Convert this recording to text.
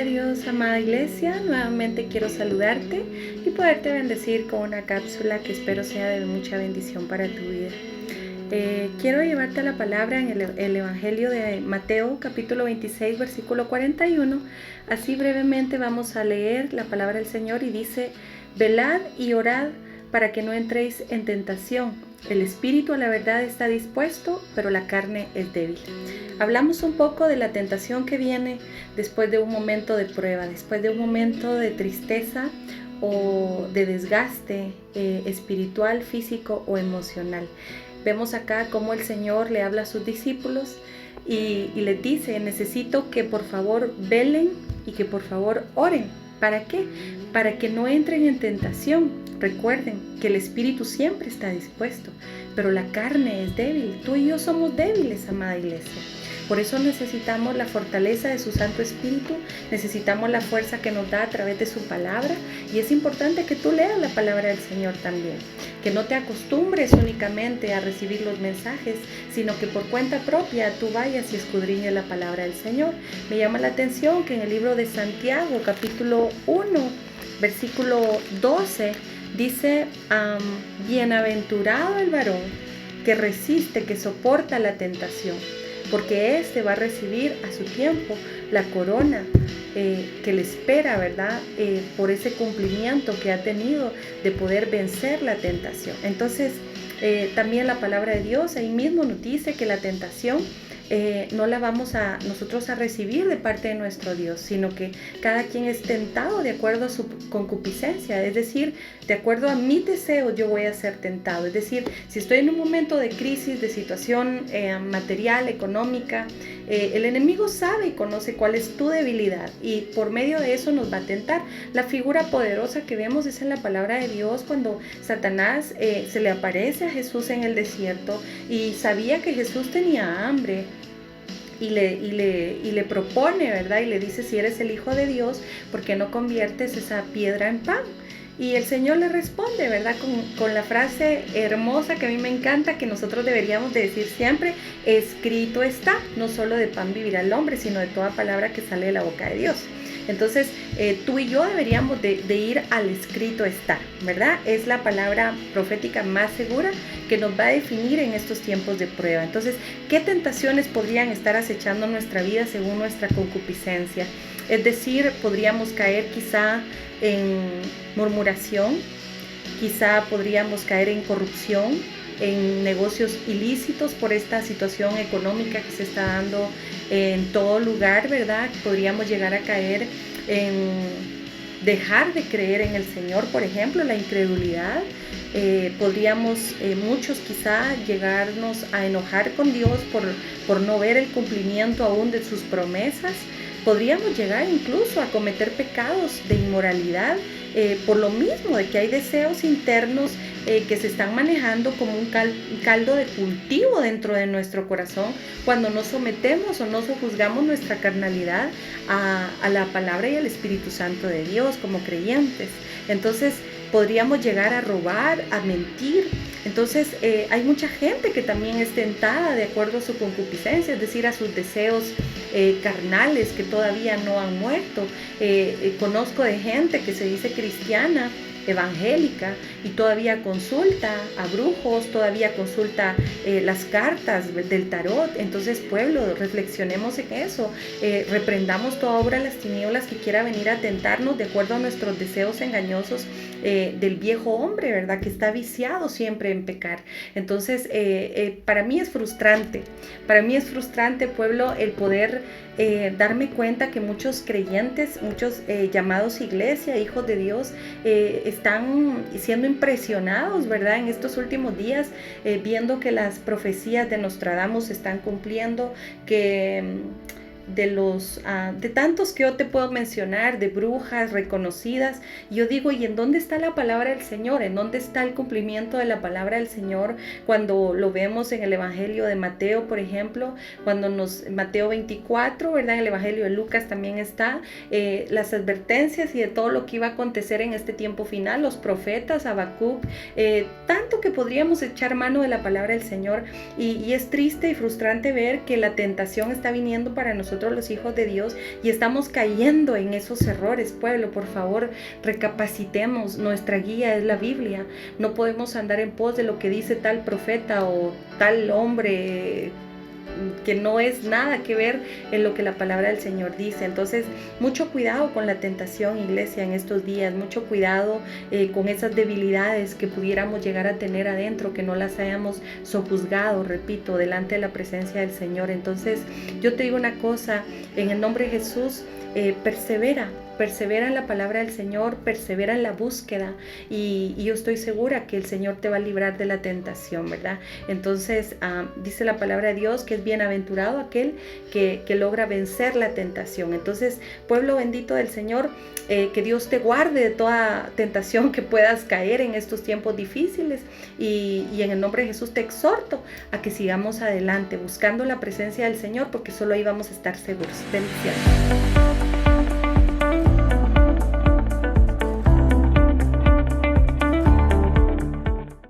de Dios, amada iglesia, nuevamente quiero saludarte y poderte bendecir con una cápsula que espero sea de mucha bendición para tu vida. Quiero llevarte la palabra en el Evangelio de Mateo, capítulo 26, versículo 41. Así brevemente vamos a leer la palabra del Señor y dice: velad y orad para que no entréis en tentación. El espíritu a la verdad está dispuesto, pero la carne es débil. Hablamos un poco de la tentación que viene después de un momento de prueba, después de un momento de tristeza o de desgaste espiritual, físico o emocional. Vemos acá cómo el Señor le habla a sus discípulos y les dice: necesito que por favor velen y que por favor oren. ¿Para qué? Para que no entren en tentación. Recuerden que el espíritu siempre está dispuesto, pero la carne es débil. Tú y yo somos débiles, amada iglesia. Por eso necesitamos la fortaleza de su Santo Espíritu, necesitamos la fuerza que nos da a través de su palabra, y es importante que tú leas la palabra del Señor también, que no te acostumbres únicamente a recibir los mensajes, sino que por cuenta propia tú vayas y escudriñes la palabra del Señor. Me llama la atención que en el libro de Santiago, capítulo 1, versículo 12, dice: bienaventurado el varón que resiste, que soporta la tentación, porque éste va a recibir a su tiempo la corona que le espera, ¿verdad? Por ese cumplimiento que ha tenido de poder vencer la tentación. Entonces, también la palabra de Dios ahí mismo nos dice que la tentación no la vamos a nosotros a recibir de parte de nuestro Dios, sino que cada quien es tentado de acuerdo a su concupiscencia, es decir, de acuerdo a mis deseos yo voy a ser tentado. Es decir, si estoy en un momento de crisis, de situación material, económica, el enemigo sabe y conoce cuál es tu debilidad y por medio de eso nos va a tentar. La figura poderosa que vemos es en la palabra de Dios, cuando Satanás se le aparece a Jesús en el desierto y sabía que Jesús tenía hambre. Y le propone, ¿verdad? Y le dice: si eres el Hijo de Dios, ¿por qué no conviertes esa piedra en pan? Y el Señor le responde, ¿verdad? Con la frase hermosa que a mí me encanta, que nosotros deberíamos de decir siempre: escrito está, no solo de pan vivirá el hombre, sino de toda palabra que sale de la boca de Dios. Entonces, tú y yo deberíamos de ir al escrito está, ¿verdad? Es la palabra profética más segura que nos va a definir en estos tiempos de prueba. Entonces, ¿qué tentaciones podrían estar acechando nuestra vida según nuestra concupiscencia? Es decir, podríamos caer quizá en murmuración, quizá podríamos caer en corrupción, en negocios ilícitos por esta situación económica que se está dando en todo lugar, ¿verdad? Podríamos llegar a caer en dejar de creer en el Señor, por ejemplo, la incredulidad. Podríamos muchos quizá llegarnos a enojar con Dios por no ver el cumplimiento aún de sus promesas. Podríamos llegar incluso a cometer pecados de inmoralidad por lo mismo de que hay deseos internos que se están manejando como un caldo de cultivo dentro de nuestro corazón cuando nos sometemos o no juzgamos nuestra carnalidad a la palabra y al Espíritu Santo de Dios como creyentes. Entonces podríamos llegar a robar, a mentir. Entonces hay mucha gente que también es tentada de acuerdo a su concupiscencia, es decir, a sus deseos carnales que todavía no han muerto. Conozco de gente que se dice cristiana, evangélica, y todavía consulta a brujos, todavía consulta las cartas del tarot. Entonces, pueblo, reflexionemos en eso, reprendamos toda obra de las tinieblas que quiera venir a tentarnos de acuerdo a nuestros deseos engañosos del viejo hombre, ¿verdad? Que está viciado siempre en pecar. Entonces, para mí es frustrante, pueblo, el poder darme cuenta que muchos creyentes, muchos llamados iglesia, hijos de Dios, están siendo impresionados, ¿verdad? En estos últimos días, viendo que las profecías de Nostradamus se están cumpliendo, que de tantos que yo te puedo mencionar, de brujas reconocidas, yo digo, ¿y en dónde está la palabra del Señor? ¿En dónde está el cumplimiento de la palabra del Señor? Cuando lo vemos en el Evangelio de Mateo, por ejemplo, Mateo 24, ¿verdad? En el Evangelio de Lucas también está las advertencias y de todo lo que iba a acontecer en este tiempo final, los profetas, Habacuc, tanto que podríamos echar mano de la palabra del Señor, y es triste y frustrante ver que la tentación está viniendo para nosotros nosotros los hijos de Dios y estamos cayendo en esos errores. Pueblo, por favor, recapacitemos. Nuestra guía es la Biblia. No podemos andar en pos de lo que dice tal profeta o tal hombre que no es nada que ver en lo que la palabra del Señor dice. Entonces, mucho cuidado con la tentación, iglesia, en estos días. Mucho cuidado con esas debilidades que pudiéramos llegar a tener adentro, que no las hayamos sojuzgado, repito, delante de la presencia del Señor. Entonces, yo te digo una cosa, en el nombre de Jesús, persevera en la palabra del Señor, persevera en la búsqueda y yo estoy segura que el Señor te va a librar de la tentación, ¿verdad? Entonces dice la palabra de Dios que es bienaventurado aquel que logra vencer la tentación. Entonces, pueblo bendito del Señor, que Dios te guarde de toda tentación que puedas caer en estos tiempos difíciles y en el nombre de Jesús te exhorto a que sigamos adelante buscando la presencia del Señor, porque solo ahí vamos a estar seguros. Bendiciones.